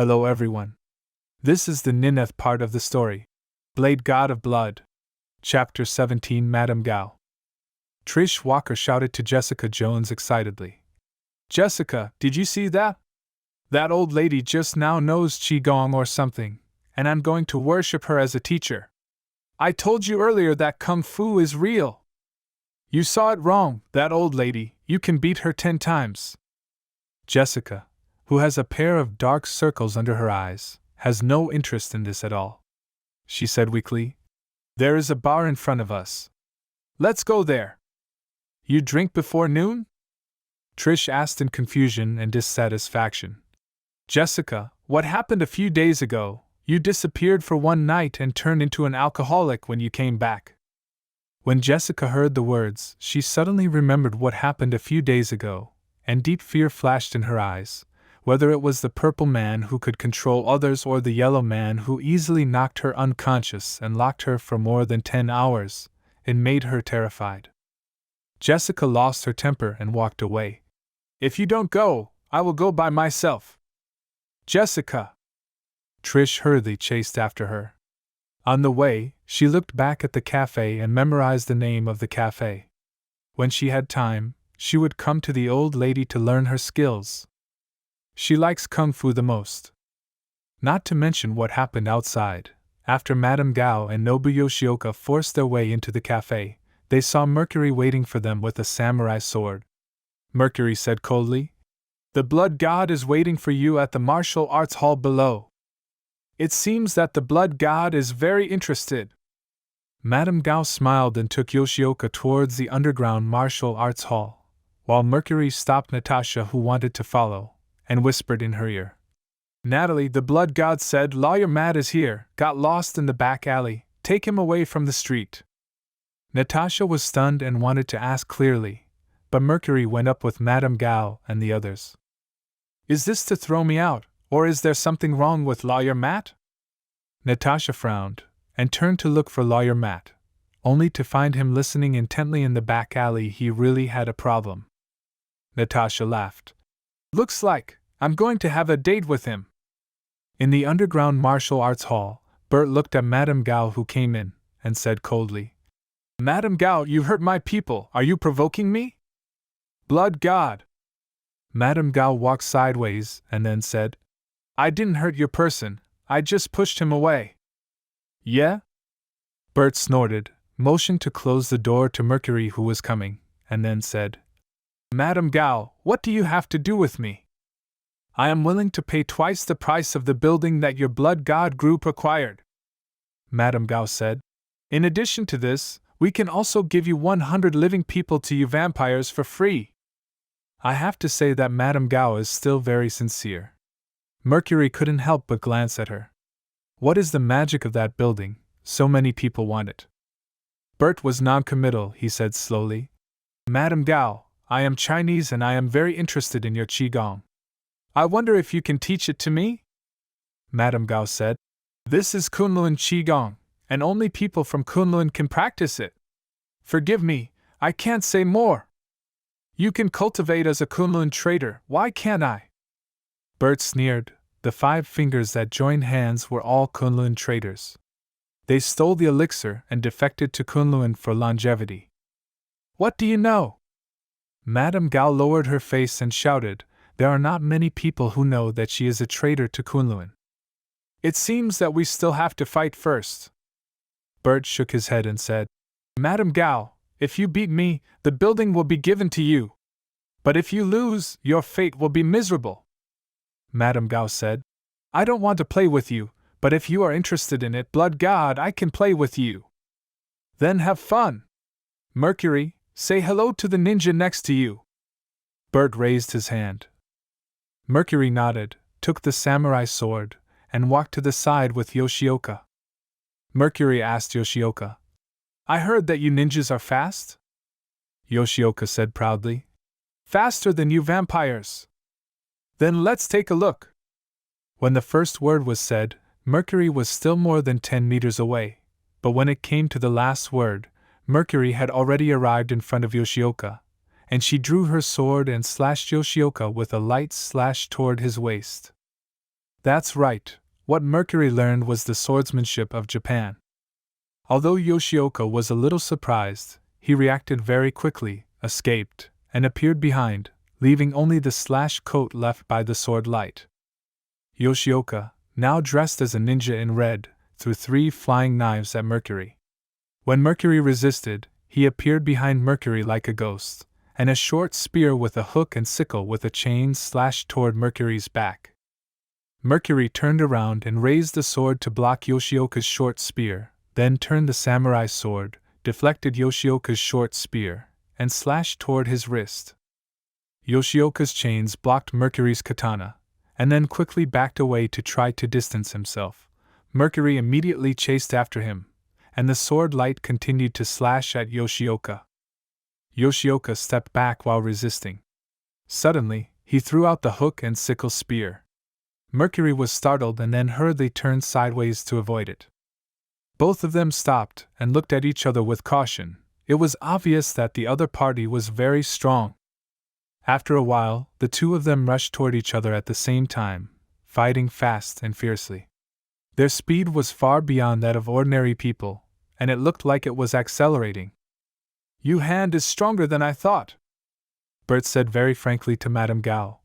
Hello everyone. This is the Nineth part of the story. Blade God of Blood. Chapter 17 Madame Gao. Trish Walker shouted to Jessica Jones excitedly. Jessica, did you see that? That old lady just now knows Qigong or something, and I'm going to worship her as a teacher. I told you earlier that Kung Fu is real. You saw it wrong, that old lady, you can beat her 10 times. Jessica, who has a pair of dark circles under her eyes, has no interest in this at all. She said weakly, There is a bar in front of us. Let's go there. You drink before noon? Trish asked in confusion and dissatisfaction. Jessica, what happened a few days ago? You disappeared for one night and turned into an alcoholic when you came back. When Jessica heard the words, she suddenly remembered what happened a few days ago, and deep fear flashed in her eyes. Whether it was the purple man who could control others or the yellow man who easily knocked her unconscious and locked her for more than 10 hours, it made her terrified. Jessica lost her temper and walked away. If you don't go, I will go by myself. Jessica! Trish hurriedly chased after her. On the way, she looked back at the cafe and memorized the name of the cafe. When she had time, she would come to the old lady to learn her skills. She likes Kung Fu the most. Not to mention what happened outside. After Madame Gao and Nobu Yoshioka forced their way into the cafe, they saw Mercury waiting for them with a samurai sword. Mercury said coldly, The Blood God is waiting for you at the martial arts hall below. It seems that the Blood God is very interested. Madame Gao smiled and took Yoshioka towards the underground martial arts hall, while Mercury stopped Natasha, who wanted to follow, and whispered in her ear. Natalie, the Blood God said Lawyer Matt is here, got lost in the back alley, take him away from the street. Natasha was stunned and wanted to ask clearly, but Mercury went up with Madame Gao and the others. Is this to throw me out, or is there something wrong with Lawyer Matt? Natasha frowned, and turned to look for Lawyer Matt, only to find him listening intently in the back alley. He really had a problem. Natasha laughed. Looks like I'm going to have a date with him. In the underground martial arts hall, Bert looked at Madame Gao, who came in, and said coldly, Madame Gao, you hurt my people, are you provoking me? Blood God! Madame Gao walked sideways and then said, I didn't hurt your person, I just pushed him away. Yeah? Bert snorted, motioned to close the door to Mercury, who was coming, and then said, Madame Gao, what do you have to do with me? I am willing to pay twice the price of the building that your Blood God group acquired. Madame Gao said, In addition to this, we can also give you 100 living people to you vampires for free. I have to say that Madame Gao is still very sincere. Mercury couldn't help but glance at her. What is the magic of that building? So many people want it. Bert was non-committal, he said slowly. Madame Gao, I am Chinese and I am very interested in your Qigong. I wonder if you can teach it to me? Madame Gao said, This is Kunlun Qigong, and only people from Kunlun can practice it. Forgive me, I can't say more. You can cultivate as a Kunlun trader, why can't I? Bert sneered. The 5 fingers that joined hands were all Kunlun traders. They stole the elixir and defected to Kunlun for longevity. What do you know? Madame Gao lowered her face and shouted, There are not many people who know that she is a traitor to Kunlun. It seems that we still have to fight first. Bert shook his head and said, Madame Gao, if you beat me, the building will be given to you. But if you lose, your fate will be miserable. Madame Gao said, I don't want to play with you, but if you are interested in it, Blood God, I can play with you. Then have fun. Mercury, say hello to the ninja next to you. Bert raised his hand. Mercury nodded, took the samurai sword, and walked to the side with Yoshioka. Mercury asked Yoshioka, I heard that you ninjas are fast? Yoshioka said proudly, Faster than you vampires. Then let's take a look. When the first word was said, Mercury was still more than 10 meters away, but when it came to the last word, Mercury had already arrived in front of Yoshioka, and she drew her sword and slashed Yoshioka with a light slash toward his waist. That's right, what Mercury learned was the swordsmanship of Japan. Although Yoshioka was a little surprised, he reacted very quickly, escaped, and appeared behind, leaving only the slashed coat left by the sword light. Yoshioka, now dressed as a ninja in red, threw 3 flying knives at Mercury. When Mercury resisted, he appeared behind Mercury like a ghost, and a short spear with a hook and sickle with a chain slashed toward Mercury's back. Mercury turned around and raised the sword to block Yoshioka's short spear, then turned the samurai sword, deflected Yoshioka's short spear, and slashed toward his wrist. Yoshioka's chains blocked Mercury's katana, and then quickly backed away to try to distance himself. Mercury immediately chased after him, and the sword light continued to slash at Yoshioka. Yoshioka stepped back while resisting. Suddenly, he threw out the hook and sickle spear. Mercury was startled and then hurriedly turned sideways to avoid it. Both of them stopped and looked at each other with caution. It was obvious that the other party was very strong. After a while, the two of them rushed toward each other at the same time, fighting fast and fiercely. Their speed was far beyond that of ordinary people, and it looked like it was accelerating. "Your hand is stronger than I thought," Bert said very frankly to Madame Gao.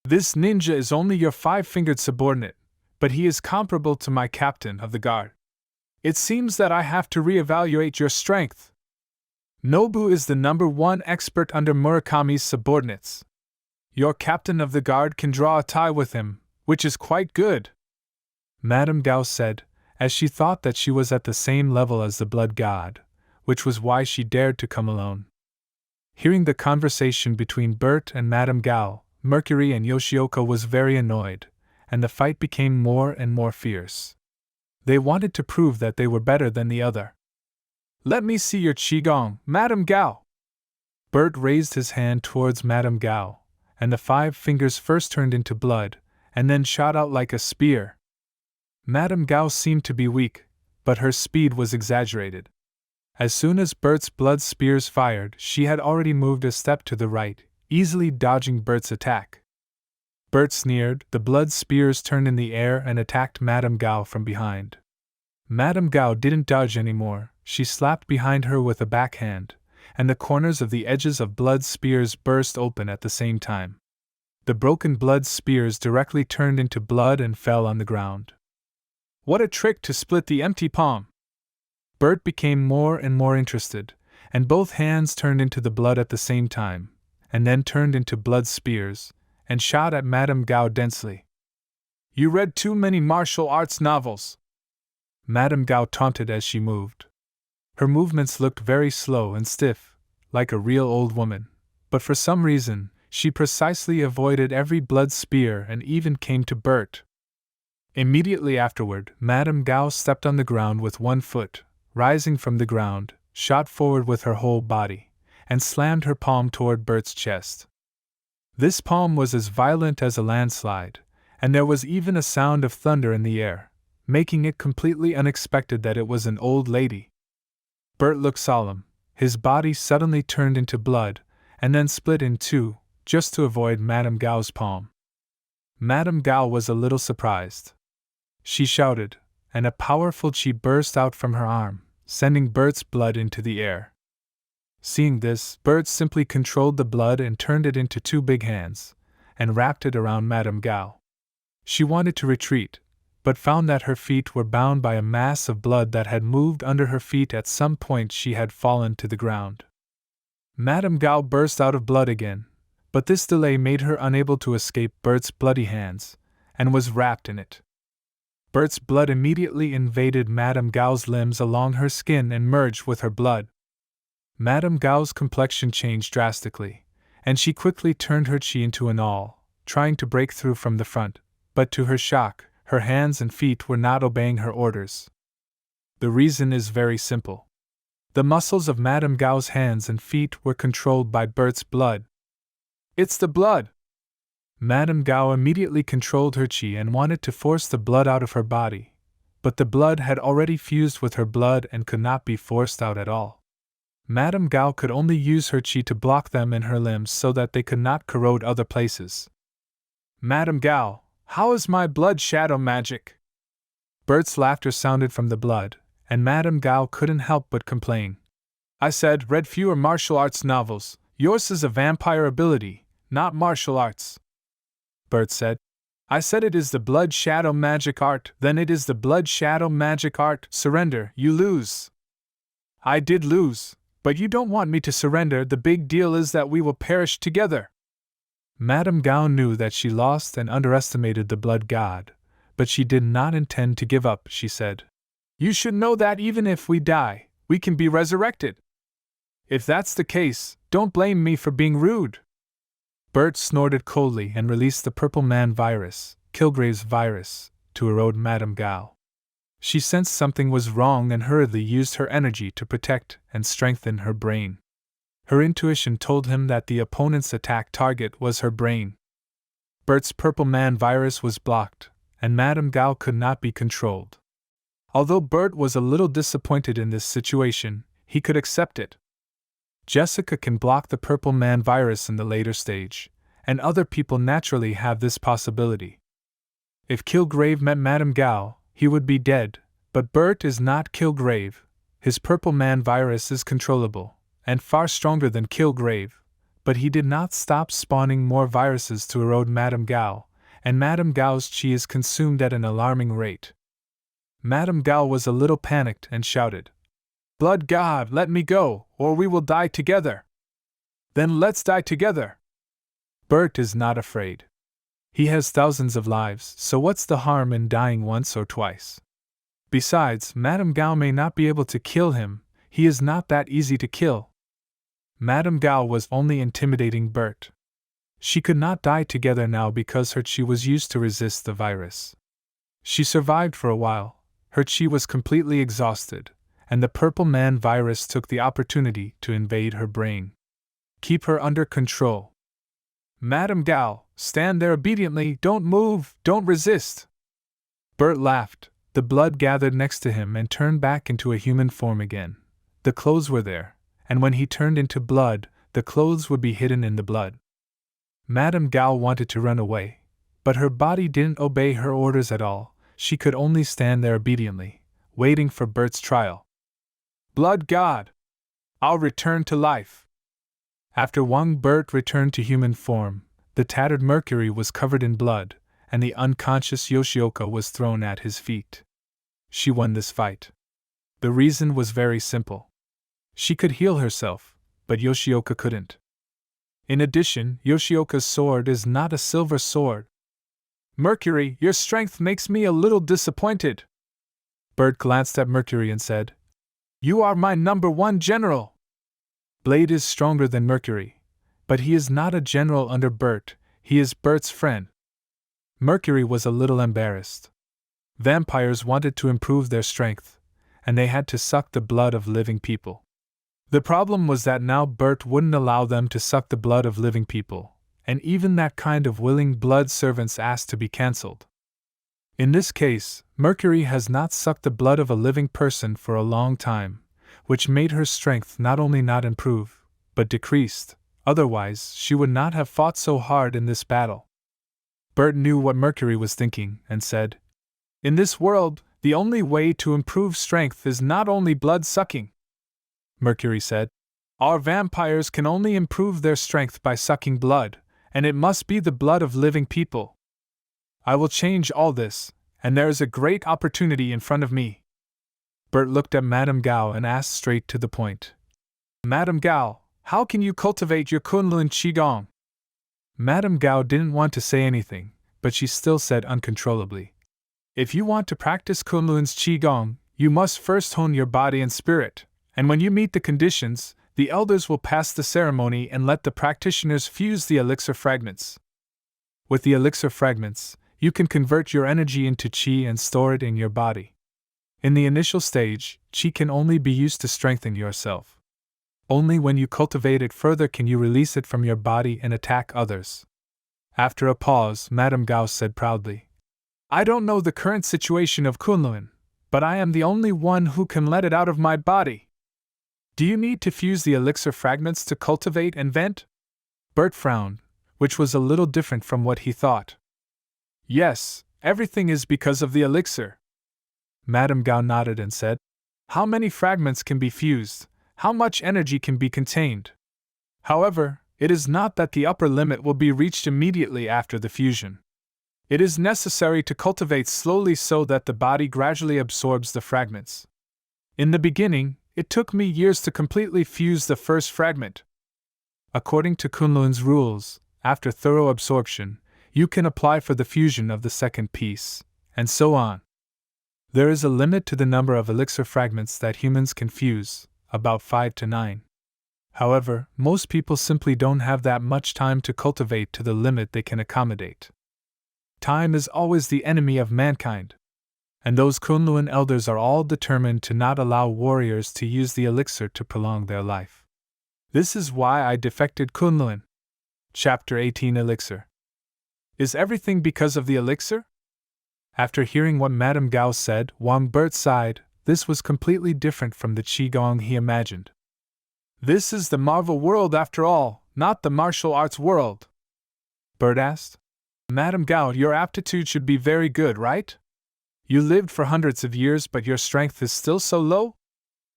"This ninja is only your 5-fingered subordinate, but he is comparable to my captain of the guard. It seems that I have to reevaluate your strength. Nobu is the #1 expert under Murakami's subordinates. Your captain of the guard can draw a tie with him, which is quite good," Madame Gao said, as she thought that she was at the same level as the blood god, which was why she dared to come alone. Hearing the conversation between Bert and Madame Gao, Mercury and Yoshioka was very annoyed, and the fight became more and more fierce. They wanted to prove that they were better than the other. "Let me see your qigong, Madame Gao." Bert raised his hand towards Madame Gao, and the 5 fingers first turned into blood, and then shot out like a spear. Madame Gao seemed to be weak, but her speed was exaggerated. As soon as Bert's blood spears fired, she had already moved a step to the right, easily dodging Bert's attack. Bert sneered, the blood spears turned in the air and attacked Madame Gao from behind. Madame Gao didn't dodge anymore, she slapped behind her with a backhand, and the corners of the edges of blood spears burst open at the same time. The broken blood spears directly turned into blood and fell on the ground. "What a trick to split the empty palm!" Bert became more and more interested, and both hands turned into the blood at the same time, and then turned into blood spears, and shot at Madame Gao densely. "You read too many martial arts novels," Madame Gao taunted as she moved. Her movements looked very slow and stiff, like a real old woman, but for some reason, she precisely avoided every blood spear and even came to Bert. Immediately afterward, Madame Gao stepped on the ground with one foot, rising from the ground, shot forward with her whole body, and slammed her palm toward Bert's chest. This palm was as violent as a landslide, and there was even a sound of thunder in the air, making it completely unexpected that it was an old lady. Bert looked solemn, his body suddenly turned into blood, and then split in two, just to avoid Madame Gao's palm. Madame Gao was a little surprised. She shouted, and a powerful chi burst out from her arm, sending Bert's blood into the air. Seeing this, Bert simply controlled the blood and turned it into 2 big hands, and wrapped it around Madame Gao. She wanted to retreat, but found that her feet were bound by a mass of blood that had moved under her feet. At some point she had fallen to the ground. Madame Gao burst out of blood again, but this delay made her unable to escape Bert's bloody hands, and was wrapped in it. Bert's blood immediately invaded Madame Gao's limbs along her skin and merged with her blood. Madame Gao's complexion changed drastically, and she quickly turned her chi into an awl, trying to break through from the front, but to her shock, her hands and feet were not obeying her orders. The reason is very simple. The muscles of Madame Gao's hands and feet were controlled by Bert's blood. "It's the blood!" Madame Gao immediately controlled her chi and wanted to force the blood out of her body, but the blood had already fused with her blood and could not be forced out at all. Madame Gao could only use her chi to block them in her limbs so that they could not corrode other places. "Madame Gao, How is my blood shadow magic? Bert's laughter sounded from the blood, and Madame Gao couldn't help but complain. I said, read fewer martial arts novels. Yours is a vampire ability, not martial arts. Bert said. I said it is the blood shadow magic art, then it is the blood shadow magic art. Surrender, you lose. I did lose, but you don't want me to surrender. The big deal is that we will perish together. Madame Gao knew that she lost and underestimated the blood god, but she did not intend to give up, she said. You should know that even if we die, we can be resurrected. If that's the case, don't blame me for being rude. Bert snorted coldly and released the Purple Man virus, Kilgrave's virus, to erode Madame Gao. She sensed something was wrong and hurriedly used her energy to protect and strengthen her brain. Her intuition told him that the opponent's attack target was her brain. Bert's Purple Man virus was blocked, and Madame Gao could not be controlled. Although Bert was a little disappointed in this situation, he could accept it. Jessica can block the Purple Man virus in the later stage, and other people naturally have this possibility. If Kilgrave met Madame Gao, he would be dead, but Bert is not Kilgrave. His Purple Man virus is controllable, and far stronger than Kilgrave, but he did not stop spawning more viruses to erode Madame Gao, and Madame Gao's chi is consumed at an alarming rate. Madame Gao was a little panicked and shouted, Blood God, let me go, or we will die together. Then let's die together. Bert is not afraid. He has thousands of lives, so what's the harm in dying once or twice? Besides, Madame Gao may not be able to kill him, he is not that easy to kill. Madame Gao was only intimidating Bert. She could not die together now because her chi was used to resist the virus. She survived for a while, her chi was completely exhausted, and the Purple Man virus took the opportunity to invade her brain. Keep her under control. Madame Gao, stand there obediently, don't move, don't resist. Bert laughed. The blood gathered next to him and turned back into a human form again. The clothes were there, and when he turned into blood, the clothes would be hidden in the blood. Madame Gao wanted to run away, but her body didn't obey her orders at all. She could only stand there obediently, waiting for Bert's trial. Blood God! I'll return to life. After Wang Bert returned to human form, the tattered Mercury was covered in blood, and the unconscious Yoshioka was thrown at his feet. She won this fight. The reason was very simple. She could heal herself, but Yoshioka couldn't. In addition, Yoshioka's sword is not a silver sword. Mercury, your strength makes me a little disappointed. Bert glanced at Mercury and said, You are my #1 general. Blade is stronger than Mercury, but he is not a general under Bert, he is Bert's friend. Mercury was a little embarrassed. Vampires wanted to improve their strength, and they had to suck the blood of living people. The problem was that now Bert wouldn't allow them to suck the blood of living people, and even that kind of willing blood servants asked to be cancelled. In this case, Mercury has not sucked the blood of a living person for a long time, which made her strength not only not improve, but decreased, otherwise she would not have fought so hard in this battle. Bert knew what Mercury was thinking, and said, In this world, the only way to improve strength is not only blood-sucking. Mercury said, Our vampires can only improve their strength by sucking blood, and it must be the blood of living people. I will change all this, and there is a great opportunity in front of me. Bert looked at Madame Gao and asked straight to the point. Madame Gao, how can you cultivate your Kunlun Qigong? Madame Gao didn't want to say anything, but she still said uncontrollably. If you want to practice Kunlun's Qigong, you must first hone your body and spirit, and when you meet the conditions, the elders will pass the ceremony and let the practitioners fuse the elixir fragments. With the elixir fragments, you can convert your energy into qi and store it in your body. In the initial stage, qi can only be used to strengthen yourself. Only when you cultivate it further can you release it from your body and attack others. After a pause, Madame Gao said proudly, I don't know the current situation of Kunlun, but I am the only one who can let it out of my body. Do you need to fuse the elixir fragments to cultivate and vent? Bert frowned, which was a little different from what he thought. Yes, everything is because of the elixir. Madame Gao nodded and said, how many fragments can be fused? How much energy can be contained? However, it is not that the upper limit will be reached immediately after the fusion. It is necessary to cultivate slowly so that the body gradually absorbs the fragments. In the beginning, it took me years to completely fuse the first fragment. According to Kunlun's rules, after thorough absorption, you can apply for the fusion of the second piece, and so on. There is a limit to the number of elixir fragments that humans can fuse, about 5 to 9. However, most people simply don't have that much time to cultivate to the limit they can accommodate. Time is always the enemy of mankind. And those Kunlun elders are all determined to not allow warriors to use the elixir to prolong their life. This is why I defected Kunlun. Chapter 18 Elixir. Is everything because of the elixir? After hearing what Madame Gao said, Wang Bert sighed. This was completely different from the Qigong he imagined. This is the Marvel world after all, not the martial arts world. Bert asked. Madame Gao, your aptitude should be very good, right? You lived for hundreds of years, but your strength is still so low?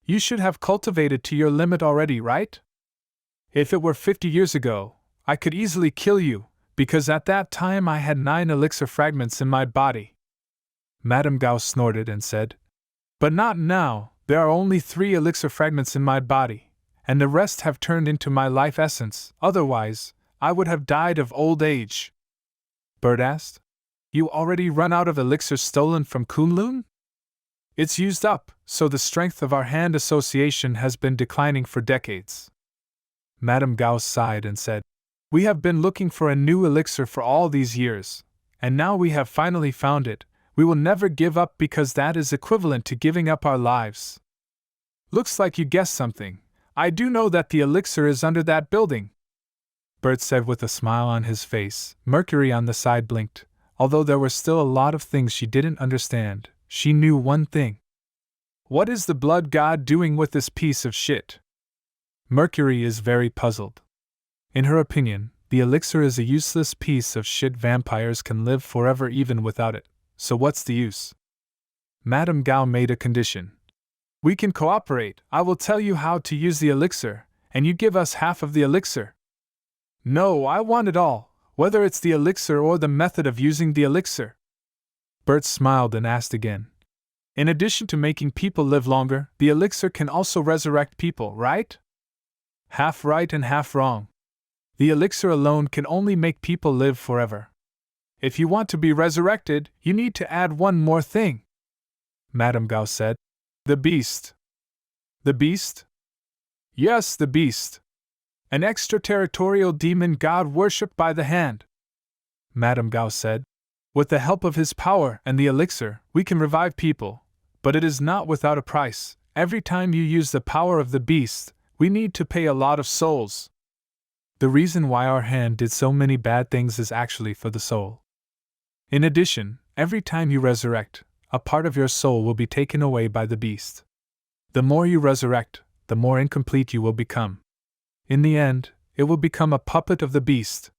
You should have cultivated to your limit already, right? If it were 50 years ago, I could easily kill you, because at that time I had 9 elixir fragments in my body. Madame Gao snorted and said, but not now, there are only 3 elixir fragments in my body, and the rest have turned into my life essence, otherwise, I would have died of old age. Bert asked, you already run out of elixir stolen from Kunlun? It's used up, so the strength of our hand association has been declining for decades. Madame Gao sighed and said, we have been looking for a new elixir for all these years, and now we have finally found it. We will never give up because that is equivalent to giving up our lives. Looks like you guessed something. I do know that the elixir is under that building. Bert said with a smile on his face. Mercury on the side blinked. Although there were still a lot of things she didn't understand, she knew one thing. What is the blood god doing with this piece of shit? Mercury is very puzzled. In her opinion, the elixir is a useless piece of shit. Vampires can live forever even without it. So what's the use? Madame Gao made a condition. We can cooperate. I will tell you how to use the elixir, and you give us half of the elixir. No, I want it all, whether it's the elixir or the method of using the elixir. Bert smiled and asked again. In addition to making people live longer, the elixir can also resurrect people, right? Half right and half wrong. The elixir alone can only make people live forever. If you want to be resurrected, you need to add one more thing. Madame Gao said. The beast. The beast? Yes, the beast. An extraterritorial demon god worshipped by the hand. Madame Gao said. With the help of his power and the elixir, we can revive people, but it is not without a price. Every time you use the power of the beast, we need to pay a lot of souls. The reason why our hand did so many bad things is actually for the soul. In addition, every time you resurrect, a part of your soul will be taken away by the beast. The more you resurrect, the more incomplete you will become. In the end, it will become a puppet of the beast.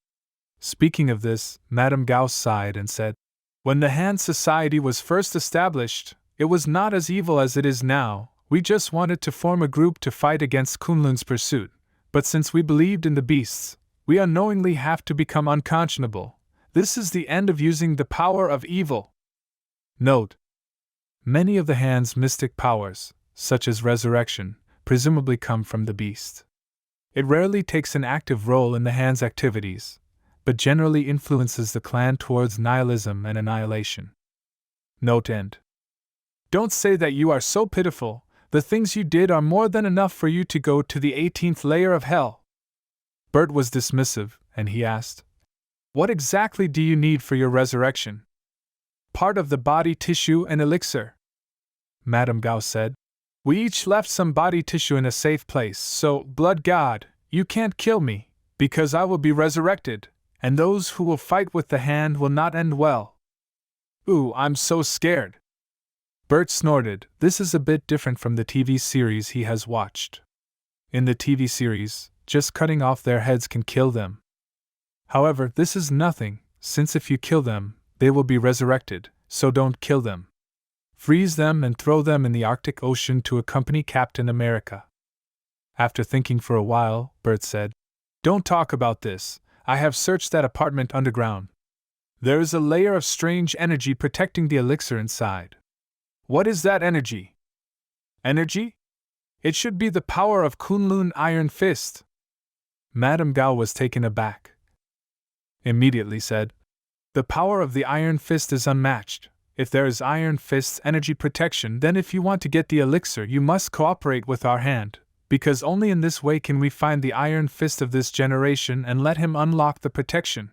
Speaking of this, Madame Gao sighed and said, when the Han Society was first established, it was not as evil as it is now. We just wanted to form a group to fight against Kunlun's pursuit, but since we believed in the beasts, we unknowingly have to become unconscionable. This is the end of using the power of evil. Note: many of the Han's mystic powers, such as resurrection, presumably come from the beast. It rarely takes an active role in the Han's activities, but generally influences the clan towards nihilism and annihilation. Note end. Don't say that you are so pitiful. The things you did are more than enough for you to go to the 18th layer of hell. Bert was dismissive, and he asked, what exactly do you need for your resurrection? Part of the body tissue and elixir. Madame Gao said. We each left some body tissue in a safe place, so, blood god, you can't kill me, because I will be resurrected, and those who will fight with the hand will not end well. Ooh, I'm so scared. Bert snorted. This is a bit different from the TV series he has watched. In the TV series, just cutting off their heads can kill them. However, this is nothing, since if you kill them, They will be resurrected, so don't kill them. Freeze them and throw them in the Arctic Ocean to accompany Captain America. After thinking for a while, Bert said, Don't talk about this. I have searched that apartment underground. There is a layer of strange energy protecting the elixir inside. What is that energy? Energy? It should be the power of Kunlun Iron Fist. Madame Gao was taken aback. Immediately said, The power of the Iron Fist is unmatched. If there is Iron Fist's energy protection, then if you want to get the elixir, you must cooperate with our hand, because only in this way can we find the Iron Fist of this generation and let him unlock the protection.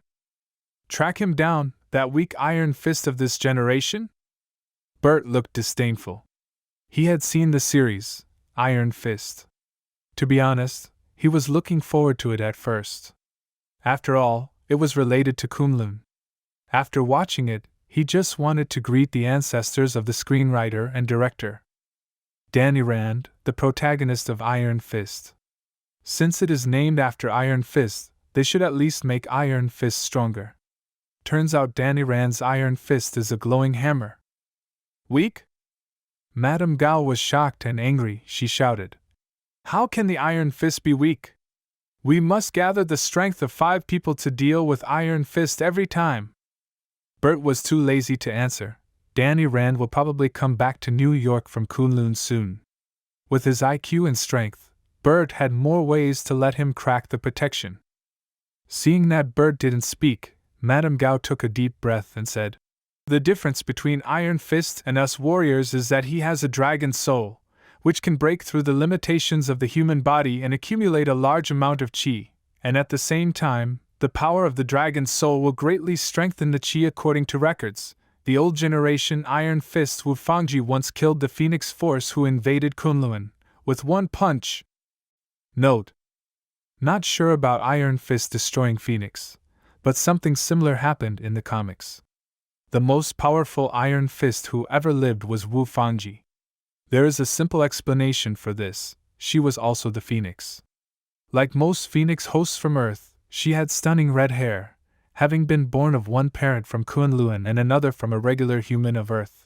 Track him down, that weak Iron Fist of this generation? Bert looked disdainful. He had seen the series, Iron Fist. To be honest, he was looking forward to it at first. After all, it was related to Kunlun. After watching it, he just wanted to greet the ancestors of the screenwriter and director. Danny Rand, the protagonist of Iron Fist. Since it is named after Iron Fist, they should at least make Iron Fist stronger. Turns out Danny Rand's Iron Fist is a glowing hammer. Weak? Madame Gao was shocked and angry. She shouted, How can the Iron Fist be weak? We must gather the strength of 5 people to deal with Iron Fist every time. Bert was too lazy to answer. Danny Rand will probably come back to New York from Kunlun soon. With his IQ and strength, Bert had more ways to let him crack the protection. Seeing that Bert didn't speak, Madame Gao took a deep breath and said, The difference between Iron Fist and us warriors is that he has a dragon soul, which can break through the limitations of the human body and accumulate a large amount of qi, and at the same time, the power of the dragon's soul will greatly strengthen the qi according to records. The old generation Iron Fist Wu Fangji once killed the Phoenix Force who invaded Kunlun, with one punch. Note: Not sure about Iron Fist destroying Phoenix, but something similar happened in the comics. The most powerful Iron Fist who ever lived was Wu Fangji. There is a simple explanation for this: she was also the Phoenix. Like most Phoenix hosts from Earth, she had stunning red hair, having been born of one parent from Kunlun and another from a regular human of Earth.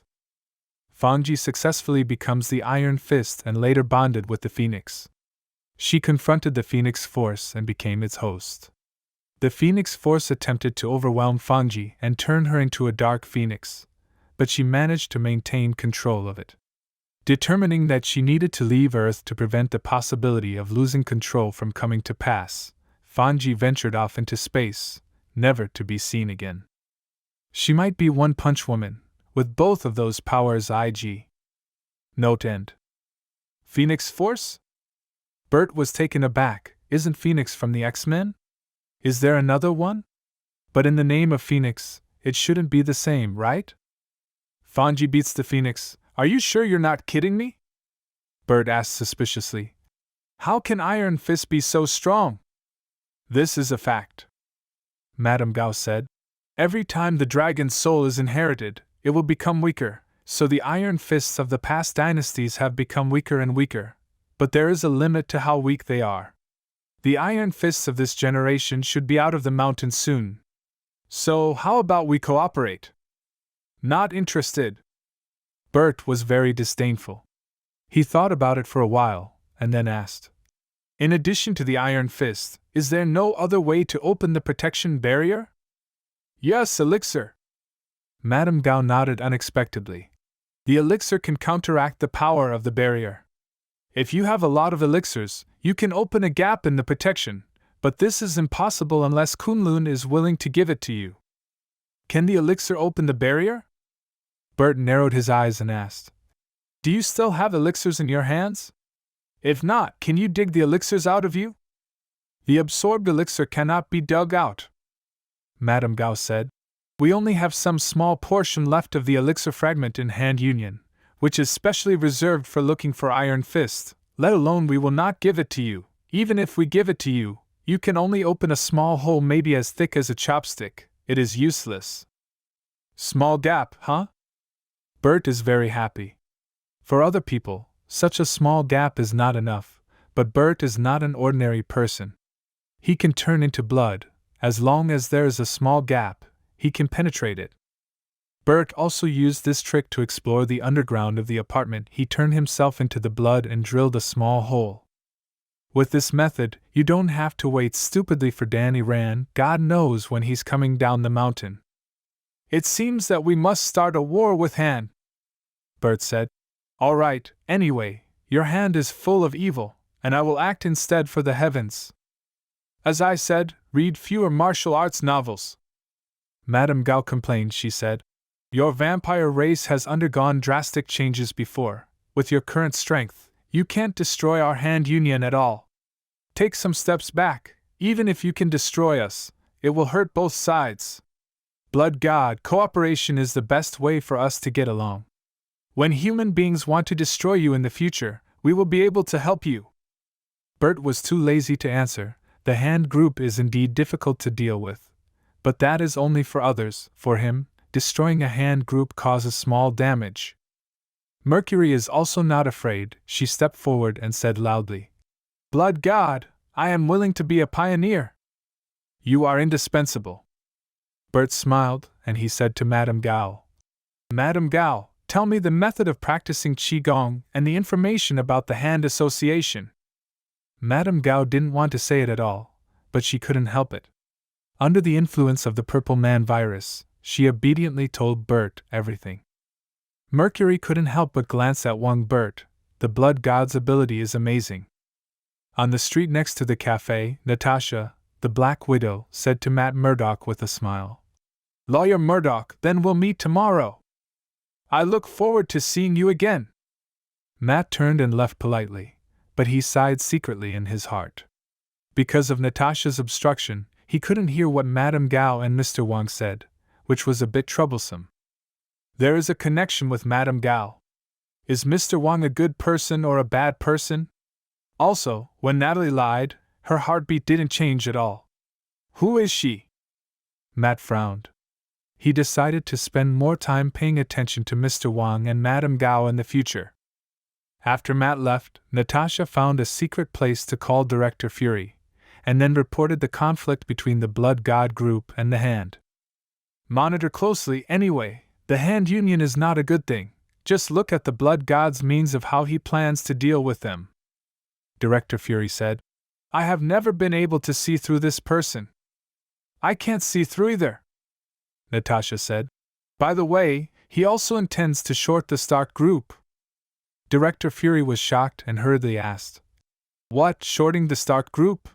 Fangji successfully becomes the Iron Fist and later bonded with the Phoenix. She confronted the Phoenix Force and became its host. The Phoenix Force attempted to overwhelm Fangji and turn her into a Dark Phoenix, but she managed to maintain control of it. Determining that she needed to leave Earth to prevent the possibility of losing control from coming to pass, Fangji ventured off into space, never to be seen again. She might be One Punch Woman, with both of those powers IG. Note end. Phoenix Force? Bert was taken aback. Isn't Phoenix from the X-Men? Is there another one? But in the name of Phoenix, it shouldn't be the same, right? Fangji beats the Phoenix. Are you sure you're not kidding me? Bert asked suspiciously. How can Iron Fist be so strong? This is a fact. Madame Gao said. Every time the dragon's soul is inherited, it will become weaker, so the Iron Fists of the past dynasties have become weaker and weaker. But there is a limit to how weak they are. The Iron Fists of this generation should be out of the mountain soon. So how about we cooperate? Not interested. Bert was very disdainful. He thought about it for a while, and then asked, In addition to the Iron Fist, is there no other way to open the protection barrier? Yes, elixir. Madame Gao nodded unexpectedly. The elixir can counteract the power of the barrier. If you have a lot of elixirs, you can open a gap in the protection, but this is impossible unless Kunlun is willing to give it to you. Can the elixir open the barrier? Bert narrowed his eyes and asked, Do you still have elixirs in your hands? If not, can you dig the elixirs out of you? The absorbed elixir cannot be dug out. Madame Gao said, We only have some small portion left of the elixir fragment in Hand Union, which is specially reserved for looking for Iron Fist, let alone we will not give it to you. Even if we give it to you, you can only open a small hole maybe as thick as a chopstick. It is useless. Small gap, huh? Bert is very happy. For other people, such a small gap is not enough, but Bert is not an ordinary person. He can turn into blood. As long as there is a small gap, he can penetrate it. Bert also used this trick to explore the underground of the apartment. He turned himself into the blood and drilled a small hole. With this method, you don't have to wait stupidly for Danny Rand. God knows when he's coming down the mountain. It seems that we must start a war with Han, Bert said. All right, anyway, your hand is full of evil, and I will act instead for the heavens. As I said, read fewer martial arts novels. Madame Gao complained, she said. Your vampire race has undergone drastic changes before. With your current strength, you can't destroy our hand union at all. Take some steps back. Even if you can destroy us, it will hurt both sides. Blood God, cooperation is the best way for us to get along. When human beings want to destroy you in the future, we will be able to help you. Bert was too lazy to answer. The hand group is indeed difficult to deal with. But that is only for others. For him, destroying a hand group causes small damage. Mercury is also not afraid. She stepped forward and said loudly, Blood God, I am willing to be a pioneer. You are indispensable. Bert smiled, and he said to Madame Gao, Madame Gao, tell me the method of practicing Qigong and the information about the hand association. Madame Gao didn't want to say it at all, but she couldn't help it. Under the influence of the Purple Man virus, she obediently told Bert everything. Mercury couldn't help but glance at Wang. Bert, the blood god's ability is amazing. On the street next to the cafe, Natasha, the Black Widow, said to Matt Murdock with a smile, Lawyer Murdock, then we'll meet tomorrow. I look forward to seeing you again. Matt turned and left politely, but he sighed secretly in his heart. Because of Natasha's obstruction, he couldn't hear what Madame Gao and Mr. Wang said, which was a bit troublesome. There is a connection with Madame Gao. Is Mr. Wang a good person or a bad person? Also, when Natalie lied, her heartbeat didn't change at all. Who is she? Matt frowned. He decided to spend more time paying attention to Mr. Wang and Madame Gao in the future. After Matt left, Natasha found a secret place to call Director Fury, and then reported the conflict between the Blood God group and the Hand. Monitor closely anyway, the Hand Union is not a good thing. Just look at the Blood God's means of how he plans to deal with them. Director Fury said, I have never been able to see through this person. I can't see through either, Natasha said. By the way, he also intends to short the Stark group. Director Fury was shocked and hurriedly asked, What, shorting the Stark group?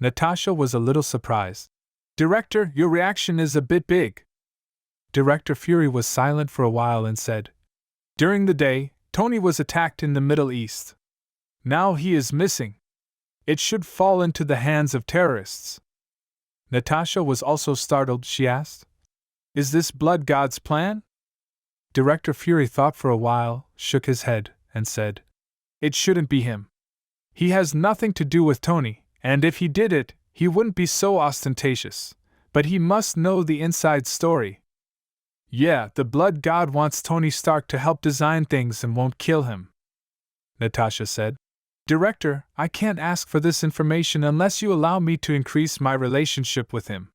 Natasha was a little surprised. Director, your reaction is a bit big. Director Fury was silent for a while and said, During the day, Tony was attacked in the Middle East. Now he is missing. It should fall into the hands of terrorists. Natasha was also startled. She asked, Is this Blood God's plan? Director Fury thought for a while, shook his head, and said, It shouldn't be him. He has nothing to do with Tony, and if he did it, he wouldn't be so ostentatious. But he must know the inside story. Yeah, the Blood God wants Tony Stark to help design things and won't kill him, Natasha said. Director, I can't ask for this information unless you allow me to increase my relationship with him.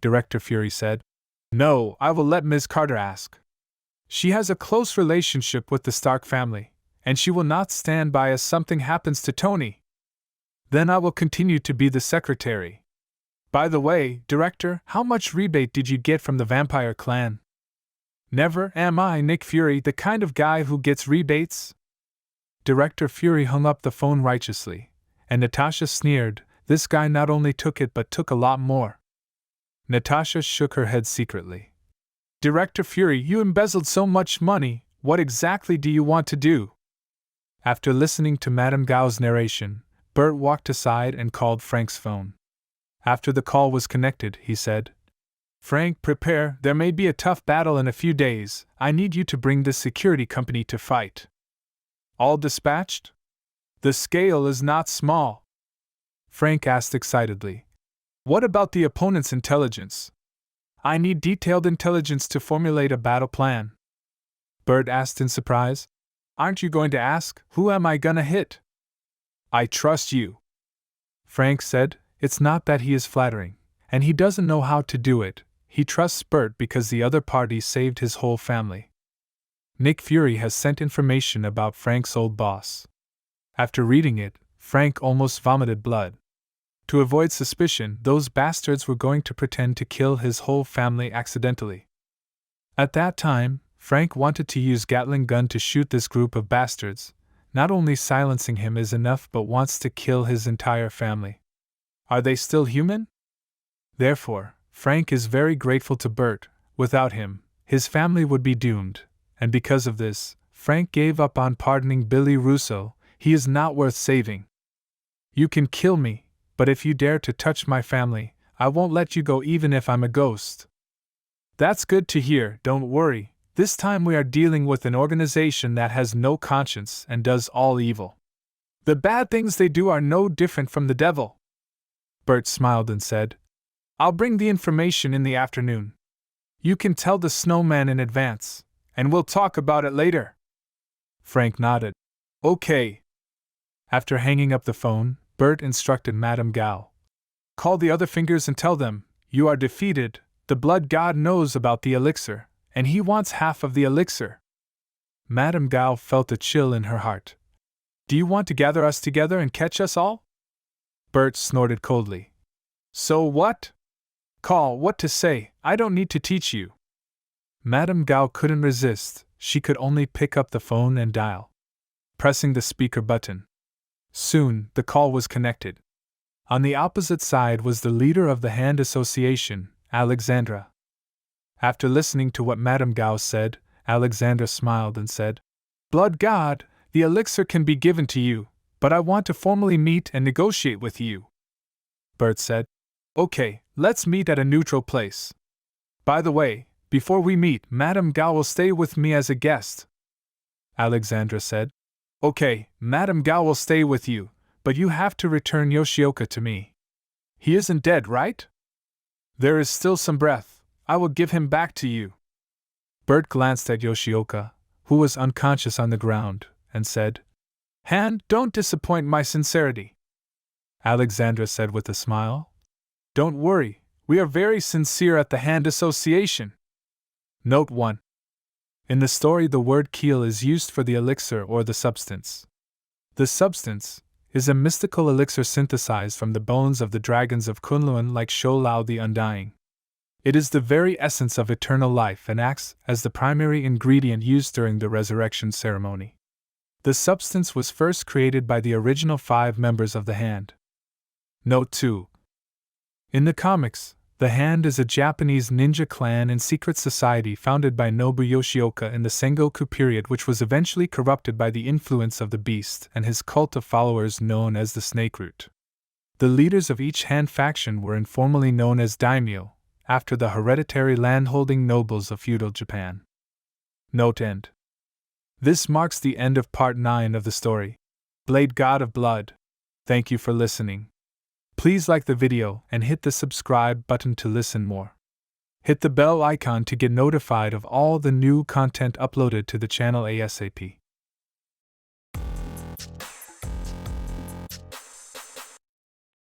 Director Fury said, No, I will let Ms. Carter ask. She has a close relationship with the Stark family, and she will not stand by as something happens to Tony. Then I will continue to be the secretary. By the way, Director, how much rebate did you get from the vampire clan? Never am I, Nick Fury, the kind of guy who gets rebates. Director Fury hung up the phone righteously, and Natasha sneered, This guy not only took it but took a lot more. Natasha shook her head secretly. Director Fury, you embezzled so much money, what exactly do you want to do? After listening to Madame Gao's narration, Bert walked aside and called Frank's phone. After the call was connected, he said, Frank, prepare, there may be a tough battle in a few days. I need you to bring this security company to fight. All dispatched? The scale is not small. Frank asked excitedly. What about the opponent's intelligence? I need detailed intelligence to formulate a battle plan. Bert asked in surprise. Aren't you going to ask, who am I gonna hit? I trust you. Frank said, It's not that he is flattering, and he doesn't know how to do it. he trusts Bert because the other party saved his whole family. Nick Fury has sent information about Frank's old boss. After reading it, Frank almost vomited blood. To avoid suspicion, those bastards were going to pretend to kill his whole family accidentally. At that time, Frank wanted to use Gatling gun to shoot this group of bastards. Not only silencing him is enough but wants to kill his entire family. Are they still human? Therefore, Frank is very grateful to Bert. Without him, his family would be doomed, and because of this, Frank gave up on pardoning Billy Russo. He is not worth saving. You can kill me, but if you dare to touch my family, I won't let you go even if I'm a ghost. That's good to hear, don't worry. This time we are dealing with an organization that has no conscience and does all evil. The bad things they do are no different from the devil. Bert smiled and said, I'll bring the information in the afternoon. You can tell the snowman in advance, and we'll talk about it later. Frank nodded. Okay. After hanging up the phone, Bert instructed Madame Gao. Call the other fingers and tell them, you are defeated, the blood god knows about the elixir, and he wants half of the elixir. Madame Gao felt a chill in her heart. Do you want to gather us together and catch us all? Bert snorted coldly. So what? Call what to say, I don't need to teach you. Madame Gao couldn't resist, she could only pick up the phone and dial. Pressing the speaker button. Soon, the call was connected. On the opposite side was the leader of the Hand Association, Alexandra. After listening to what Madame Gao said, Alexandra smiled and said, Blood God, the elixir can be given to you, but I want to formally meet and negotiate with you. Bert said, Okay, let's meet at a neutral place. By the way, before we meet, Madame Gao will stay with me as a guest. Alexandra said, Okay, Madame Gao will stay with you, but you have to return Yoshioka to me. He isn't dead, right? There is still some breath. I will give him back to you. Bert glanced at Yoshioka, who was unconscious on the ground, and said, Hand, don't disappoint my sincerity. Alexandra said with a smile, Don't worry, we are very sincere at the Hand Association. Note 1. In the story, the word keel is used for the elixir or the substance. The substance is a mystical elixir synthesized from the bones of the dragons of Kunlun like Shou Lao the Undying. It is the very essence of eternal life and acts as the primary ingredient used during the resurrection ceremony. The substance was first created by the original 5 members of the Hand. Note 2. In the comics, the Hand is a Japanese ninja clan and secret society founded by Nobu Yoshioka in the Sengoku period, which was eventually corrupted by the influence of the beast and his cult of followers known as the Snake Root. The leaders of each Hand faction were informally known as daimyo, after the hereditary landholding nobles of feudal Japan. Note end. This marks the end of Part 9 of the story, Blade God of Blood. Thank you for listening. Please like the video and hit the subscribe button to listen more. Hit the bell icon to get notified of all the new content uploaded to the channel ASAP.